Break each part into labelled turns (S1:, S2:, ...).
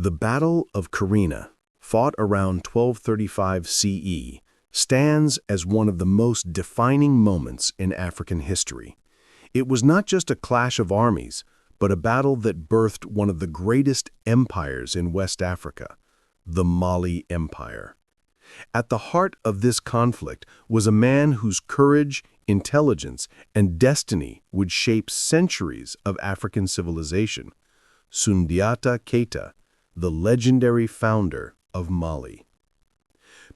S1: The Battle of Kirina, fought around 1235 CE, stands as one of the most defining moments in African history. It was not just a clash of armies, but a battle that birthed one of the greatest empires in West Africa, the Mali Empire. At the heart of this conflict was a man whose courage, intelligence, and destiny would shape centuries of African civilization, Sundiata Keita, the legendary founder of Mali.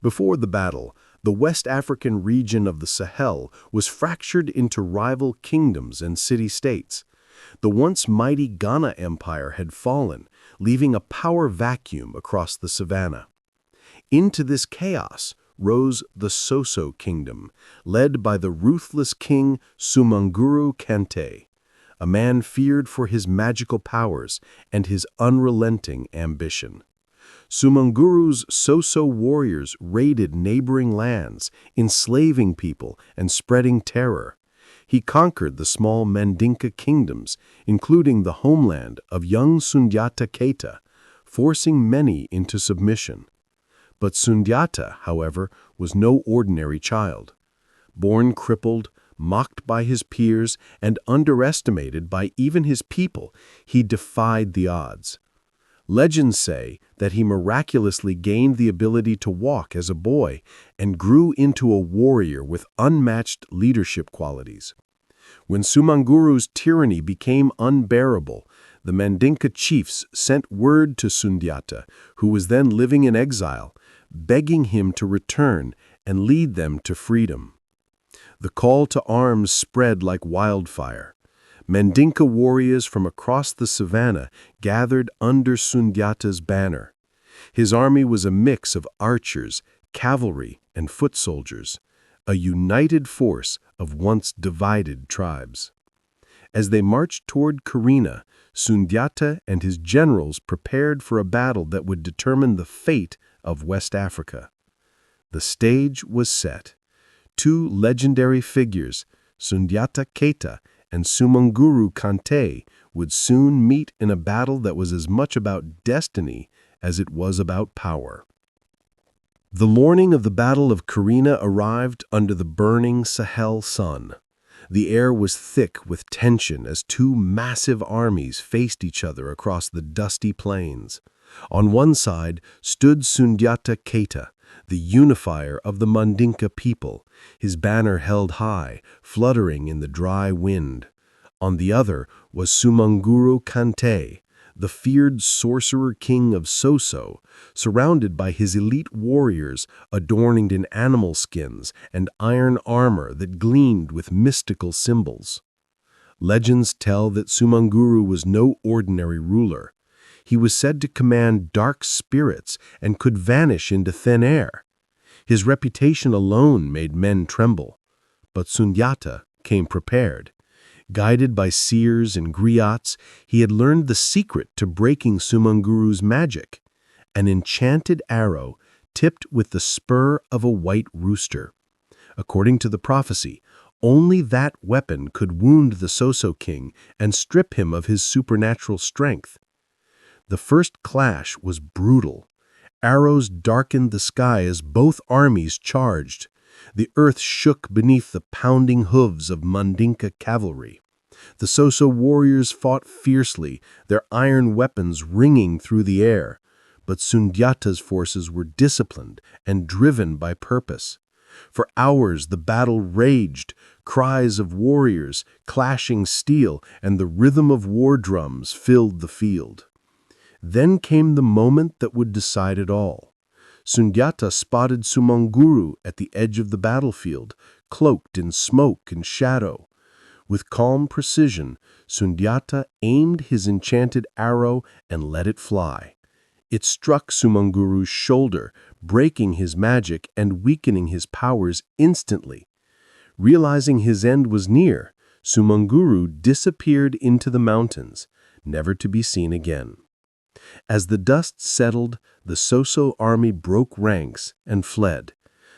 S1: Before the battle, the West African region of the Sahel was fractured into rival kingdoms and city-states. The once mighty Ghana Empire had fallen, leaving a power vacuum across the savannah. Into this chaos rose the Soso Kingdom, led by the ruthless king Sumanguru Kante, a man feared for his magical powers and his unrelenting ambition. Sumanguru's Soso warriors raided neighboring lands, enslaving people and spreading terror. He conquered the small Mandinka kingdoms, including the homeland of young Sundiata Keita, forcing many into submission. But Sundiata, however, was no ordinary child. Born crippled, mocked by his peers, and underestimated by even his people, he defied the odds. Legends say that he miraculously gained the ability to walk as a boy and grew into a warrior with unmatched leadership qualities. When Sumanguru's tyranny became unbearable, the Mandinka chiefs sent word to Sundiata, who was then living in exile, begging him to return and lead them to freedom. The call to arms spread like wildfire. Mandinka warriors from across the savannah gathered under Sundiata's banner. His army was a mix of archers, cavalry, and foot soldiers, a united force of once divided tribes. As they marched toward Kirina, Sundiata and his generals prepared for a battle that would determine the fate of West Africa. The stage was set. Two legendary figures, Sundiata Keita and Sumanguru Kante, would soon meet in a battle that was as much about destiny as it was about power. The morning of the Battle of Kirina arrived under the burning Sahel sun. The air was thick with tension as two massive armies faced each other across the dusty plains. On one side stood Sundiata Keita, the unifier of the Mandinka people, his banner held high, fluttering in the dry wind. On the other was Sumanguru Kante, the feared sorcerer king of Soso, surrounded by his elite warriors adorned in animal skins and iron armor that gleamed with mystical symbols. Legends tell that Sumanguru was no ordinary ruler. He was said to command dark spirits and could vanish into thin air. His reputation alone made men tremble. But Sundiata came prepared. Guided by seers and griots, he had learned the secret to breaking Sumanguru's magic, an enchanted arrow tipped with the spur of a white rooster. According to the prophecy, only that weapon could wound the Soso king and strip him of his supernatural strength. The first clash was brutal. Arrows darkened the sky as both armies charged. The earth shook beneath the pounding hooves of Mandinka cavalry. The Soso warriors fought fiercely, their iron weapons ringing through the air. But Sundiata's forces were disciplined and driven by purpose. For hours the battle raged, cries of warriors, clashing steel, and the rhythm of war drums filled the field. Then came the moment that would decide it all. Sundiata spotted Sumanguru at the edge of the battlefield, cloaked in smoke and shadow. With calm precision, Sundiata aimed his enchanted arrow and let it fly. It struck Sumanguru's shoulder, breaking his magic and weakening his powers instantly. Realizing his end was near, Sumanguru disappeared into the mountains, never to be seen again. As the dust settled, the Soso army broke ranks and fled.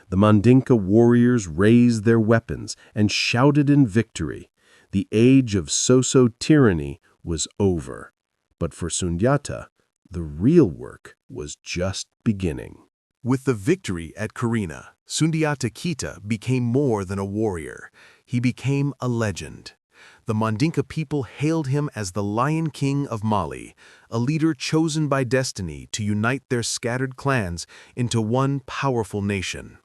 S1: The Mandinka warriors raised their weapons and shouted in victory. The age of Soso tyranny was over. But for Sundiata, The real work was just beginning.
S2: With the victory at Kirina, Sundiata Keita became more than a warrior. He became a legend. The Mandinka people hailed him as the Lion King of Mali, a leader chosen by destiny to unite their scattered clans into one powerful nation.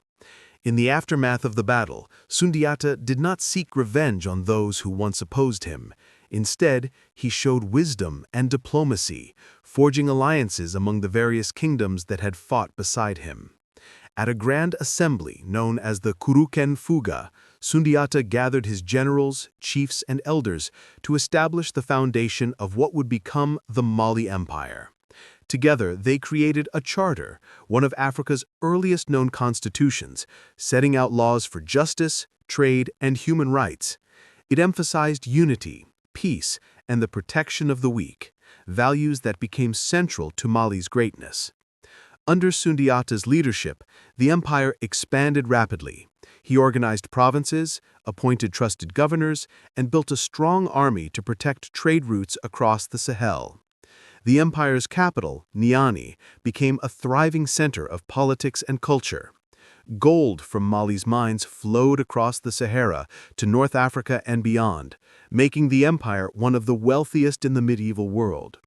S2: In the aftermath of the battle, Sundiata did not seek revenge on those who once opposed him. Instead, he showed wisdom and diplomacy, forging alliances among the various kingdoms that had fought beside him. At a grand assembly known as the Kuruken Fuga, Sundiata gathered his generals, chiefs, and elders to establish the foundation of what would become the Mali Empire. Together, they created a charter, one of Africa's earliest known constitutions, setting out laws for justice, trade, and human rights. It emphasized unity, peace, and the protection of the weak, values that became central to Mali's greatness. Under Sundiata's leadership, the empire expanded rapidly. He organized provinces, appointed trusted governors, and built a strong army to protect trade routes across the Sahel. The empire's capital, Niani, became a thriving center of politics and culture. Gold from Mali's mines flowed across the Sahara to North Africa and beyond, making the empire one of the wealthiest in the medieval world.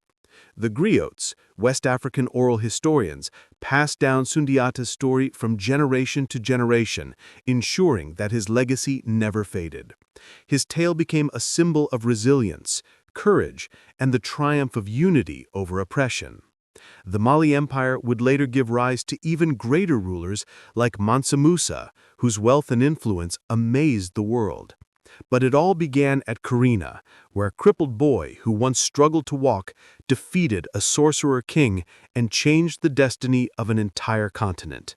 S2: The griots, West African oral historians, passed down Sundiata's story from generation to generation, ensuring that his legacy never faded. His tale became a symbol of resilience, courage, and the triumph of unity over oppression. The Mali Empire would later give rise to even greater rulers like Mansa Musa, whose wealth and influence amazed the world. But it all began at Kirina, where a crippled boy who once struggled to walk defeated a sorcerer king and changed the destiny of an entire continent.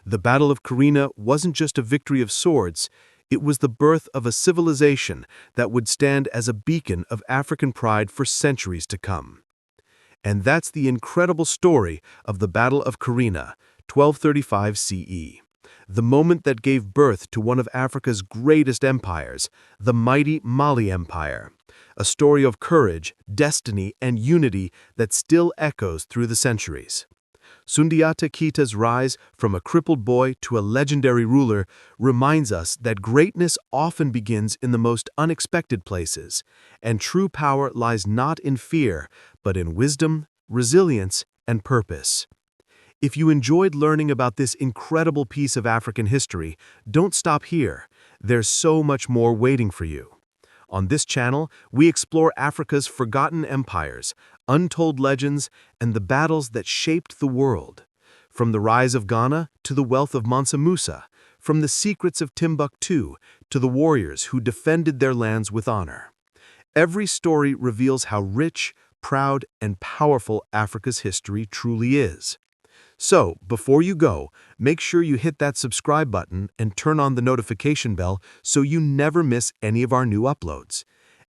S2: The Battle of Kirina wasn't just a victory of swords, it was the birth of a civilization that would stand as a beacon of African pride for centuries to come. And that's the incredible story of the Battle of Kirina, 1235 CE. The moment that gave birth to one of Africa's greatest empires, the mighty Mali Empire. A story of courage, destiny, and unity that still echoes through the centuries. Sundiata Keita's rise from a crippled boy to a legendary ruler reminds us that greatness often begins in the most unexpected places, and true power lies not in fear, but in wisdom, resilience, and purpose. If you enjoyed learning about this incredible piece of African history, don't stop here. There's so much more waiting for you. On this channel, we explore Africa's forgotten empires, untold legends, and the battles that shaped the world. From the rise of Ghana to the wealth of Mansa Musa, from the secrets of Timbuktu to the warriors who defended their lands with honor. Every story reveals how rich, proud, and powerful Africa's history truly is. So, before you go, make sure you hit that subscribe button and turn on the notification bell so you never miss any of our new uploads.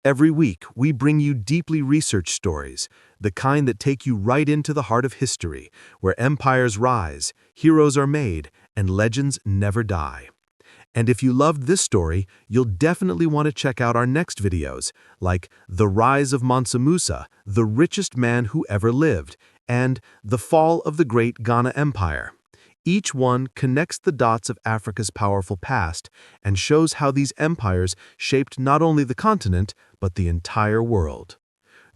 S2: Every week, we bring you deeply researched stories, the kind that take you right into the heart of history, where empires rise, heroes are made, and legends never die. And if you loved this story, you'll definitely want to check out our next videos, like The Rise of Mansa Musa, the richest man who ever lived, and The Fall of the Great Ghana Empire. Each one connects the dots of Africa's powerful past and shows how these empires shaped not only the continent, but the entire world.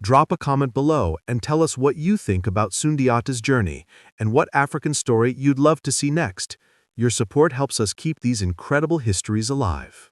S2: Drop a comment below and tell us what you think about Sundiata's journey and what African story you'd love to see next. Your support helps us keep these incredible histories alive.